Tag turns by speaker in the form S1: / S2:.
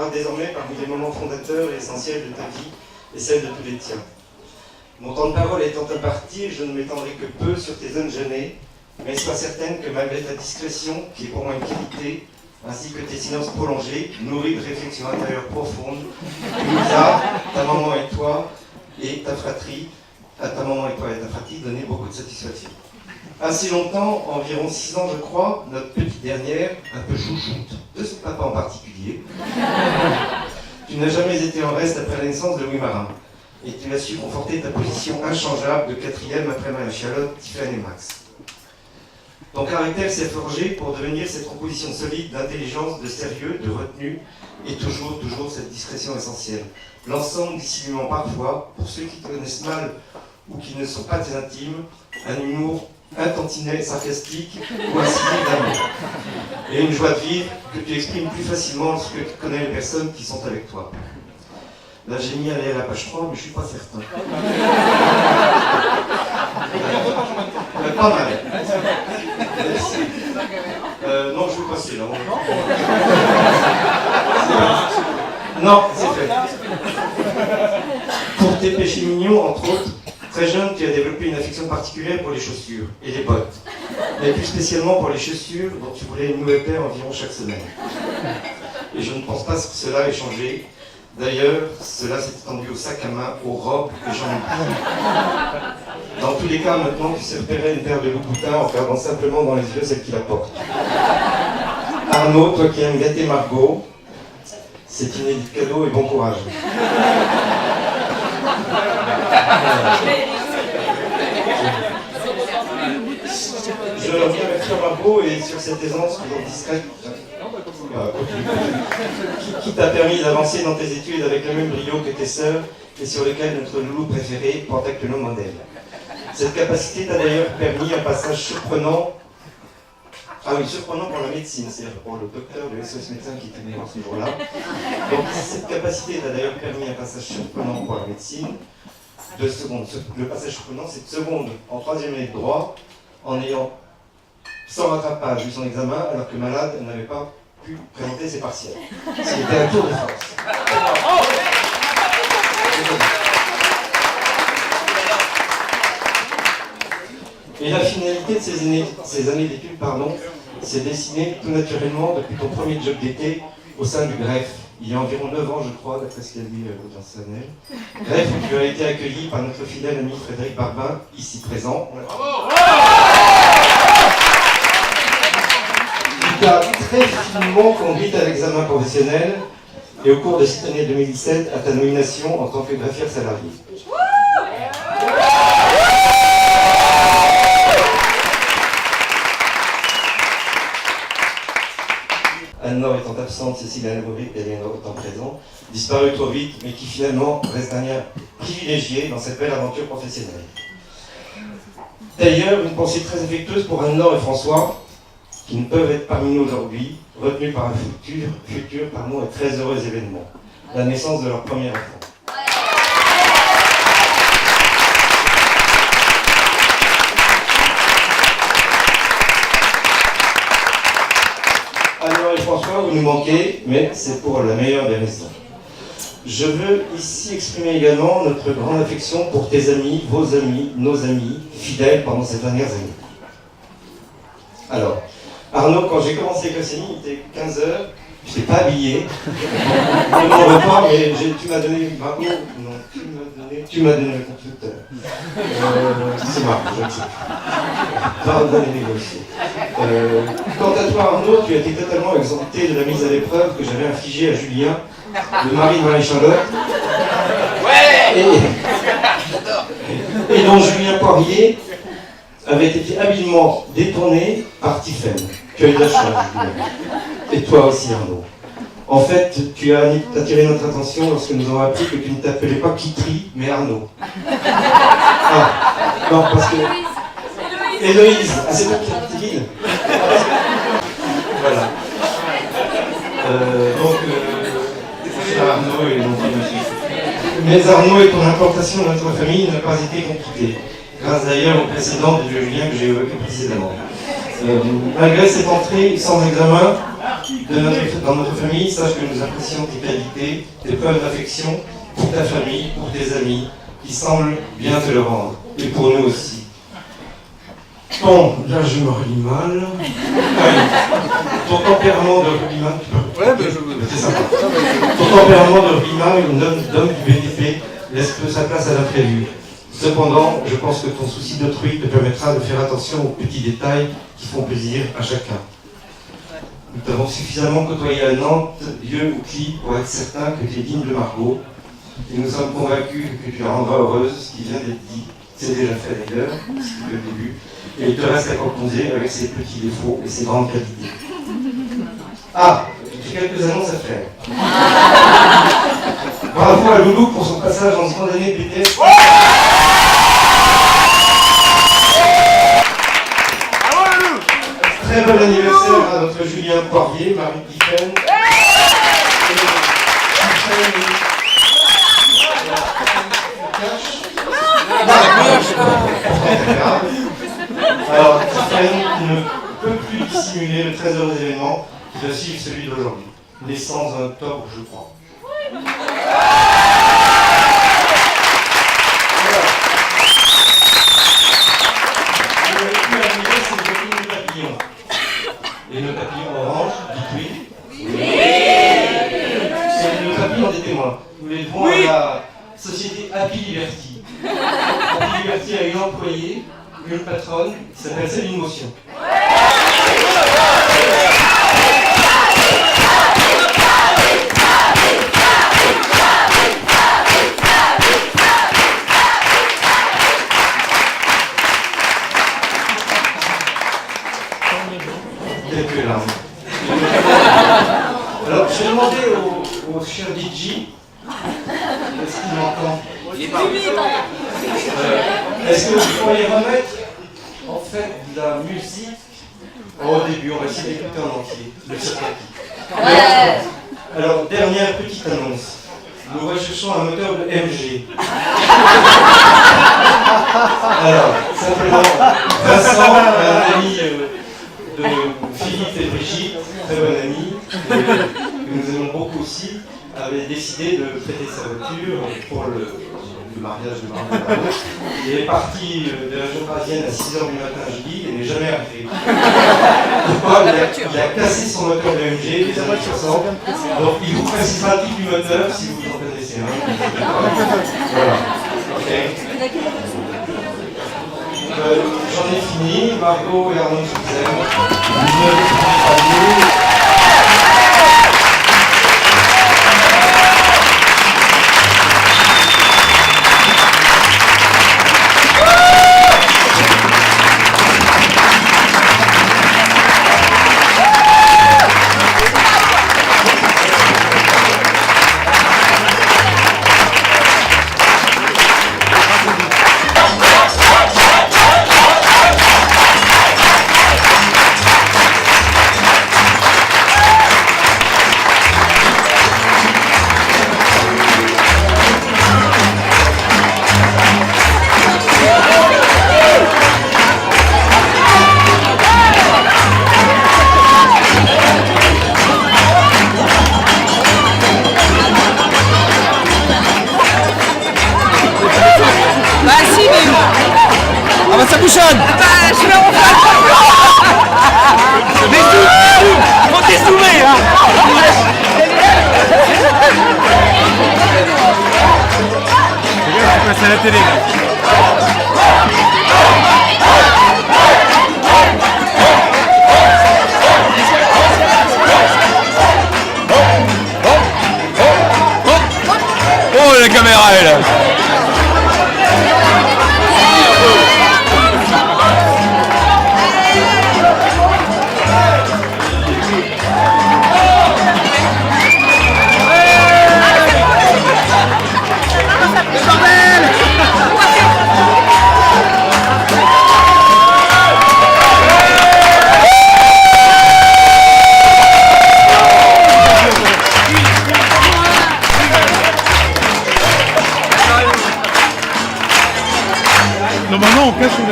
S1: comptera désormais parmi les moments fondateurs et essentiels de ta vie et celle de tous les tiens. Mon temps de parole étant imparti, je ne m'étendrai que peu sur tes zones gênées, mais sois certaine que malgré ta discrétion, qui est pour moi une qualité, ainsi que tes silences prolongés, nourris de réflexions intérieures profondes, tu nous as, ta maman et toi, et ta fratrie, à ta maman et toi et ta fratrie, donné beaucoup de satisfaction. Assez longtemps, environ 6 ans je crois, notre petite dernière, un peu chouchoute, de son papa en particulier, tu n'as jamais été en reste après la naissance de Louis Marin, et tu as su conforter ta position inchangeable de 4e après Marie-Charlotte, Tiffany et Max. Ton caractère s'est forgé pour devenir cette composition solide d'intelligence, de sérieux, de retenue, et toujours cette discrétion essentielle. L'ensemble dissimulant parfois, pour ceux qui te connaissent mal ou qui ne sont pas tes intimes, un humour un tantinet sarcastique ou un signe d'amour. Et une joie de vivre que tu exprimes plus facilement lorsque tu connais les personnes qui sont avec toi. Là, j'ai mis aller à la page 3, mais je ne suis pas certain. Pas mal. Merci. Non, je vais passer là. Non, c'est fait. Pour tes péchés mignons, entre autres, très jeune, tu as développé une affection particulière pour les chaussures et les bottes. Mais plus spécialement pour les chaussures dont tu voulais une nouvelle paire environ chaque semaine. Et je ne pense pas que cela ait changé. D'ailleurs, cela s'est étendu au sac à main, aux robes et j'en ai plus. Dans tous les cas, maintenant, tu sais repérer une paire de Louboutin en regardant simplement dans les yeux celle qui la porte. Arnaud, toi qui aimes gâter Margot, c'est inédit cadeau et bon courage. Je reviens avec toi Margot et sur cette aisance toujours discrète qui t'a permis d'avancer dans tes études avec le même brio que tes sœurs et sur lequel notre loulou préféré porte actuellement modèle. Cette capacité t'a d'ailleurs permis un passage surprenant. Ah oui, surprenant pour la médecine, c'est-à-dire pour le docteur de SOS médecin qui était mort ce jour-là. Donc cette capacité t'a d'ailleurs permis un passage surprenant pour la médecine. 2 secondes. Le passage surprenant, c'est 2 secondes en 3e année de droit, en ayant sans rattrapage eu son examen, alors que malade, elle n'avait pas pu présenter ses partiels. C'était un tour de force. Et la finalité de ces années d'études, s'est dessinée tout naturellement depuis ton premier job d'été au sein du greffe, il y a environ 9 ans, je crois, d'après ce qu'a dit l'audience Sanel. Greffe où tu as été accueilli par notre fidèle ami Frédéric Barbin, ici présent. Tu as très finement conduite à l'examen professionnel et au cours de cette année 2017 à ta nomination en tant que greffière salariée. Anne-Laure étant absente, Cécile Anne-Maurice et Léonore étant présent, disparu trop vite, mais qui finalement reste un lien privilégié dans cette belle aventure professionnelle. D'ailleurs, une pensée très affectueuse pour Anne-Laure et François, qui ne peuvent être parmi nous aujourd'hui, retenus par un futur et très heureux événement, la naissance de leur premier enfant. Anne-Laure et François, vous nous manquez, mais c'est pour la meilleure des raisons. Je veux ici exprimer également notre grande affection pour tes amis, vos amis, nos amis, fidèles pendant ces dernières années. Alors, Arnaud, quand j'ai commencé avec Occitanie, il était 15h, je n'étais pas habillé. Je ne m'en veux pas, mais tu m'as donné Margot, non, tu m'as donné le constructeur. C'est marrant, je ne sais plus. Pardonnez-les aussi. Quant à toi, Arnaud, tu as été totalement exempté de la mise à l'épreuve que j'avais infligée à Julien, le mari de Marie-Charlotte. Ouais. Et dont Julien Poirier avait été habilement détourné par Tiphaine. Tu as eu de la chance, Julien. Et toi aussi, Arnaud. En fait, tu as attiré notre attention lorsque nous avons appris que tu ne t'appelais pas Kitri, mais Arnaud. Ah, non, parce que... Héloïse. Ah, c'est toi qui as petit guide. Voilà. Arnaud et donc mais Arnaud et ton implantation dans notre famille n'a pas été compliquée, grâce d'ailleurs au précédent de Julien que j'ai évoqué précédemment. Malgré cette entrée sans examen dans notre famille, sache que nous apprécions tes qualités, tes preuves d'affection pour ta famille, pour tes amis, qui semblent bien te le rendre, et pour nous aussi. Bon, là je me relis mal. Ton tempérament de rugbyman, c'est sympa. Ton tempérament de rugbyman, d'homme du BTP, laisse peu sa place à l'imprévu. Cependant, je pense que ton souci d'autrui te permettra de faire attention aux petits détails qui font plaisir à chacun. Nous t'avons suffisamment côtoyé à Nantes, Dieu ou qui, pour être certain que tu es digne de Margot, et nous sommes convaincus que tu la rendras heureuse, ce qui vient d'être dit, c'est déjà fait d'ailleurs, c'est le début, et il te reste à composer avec ses petits défauts et ses grandes qualités. Ah, j'ai quelques annonces à faire. Bravo à Loulou pour son passage en seconde année de BTS. Très bon anniversaire à notre Julien Poirier, Marie Tiffen. Alors, Tiffen ne peut plus dissimuler le très heureux événement qui doit suivre celui d'aujourd'hui. Naissance en octobre, je crois. Et le papillon orange, dites oui. Oui. C'est le papillon des témoins. Nous les devons à la société Happy Liberty. Happy Liberty a une employée, une patronne, qui s'appelle Céline Motion. Quelques larmes. Alors, j'ai demandé au cher DJ, est-ce qu'il m'entend? Est-ce que vous pourriez remettre en fait de la musique au début? On va essayer d'écouter en entier le circuit. Alors, dernière petite annonce. Nous recherchons un moteur de MG. Alors, simplement, Vincent, un ami de Philippe et Brigitte, très bon ami, que nous aimons beaucoup aussi, avait décidé de prêter sa voiture pour le mariage de Margot. Il est parti de la région parisienne à 6h du matin à jeudi et n'est jamais arrivé. Pourquoi? Il a cassé son moteur de MG des années 60. Donc il vous précisera le type du moteur si vous en connaissez un. Voilà. Ok. J'en ai fini. Margot et Arnaud, je vous aime. Ne pas vous.
S2: Ça bouchonne. Je vais en faire. Faut dézoomer, hein. C'est bien, tu passes à la télé là. Oh la caméra est là. Normalement on cache une...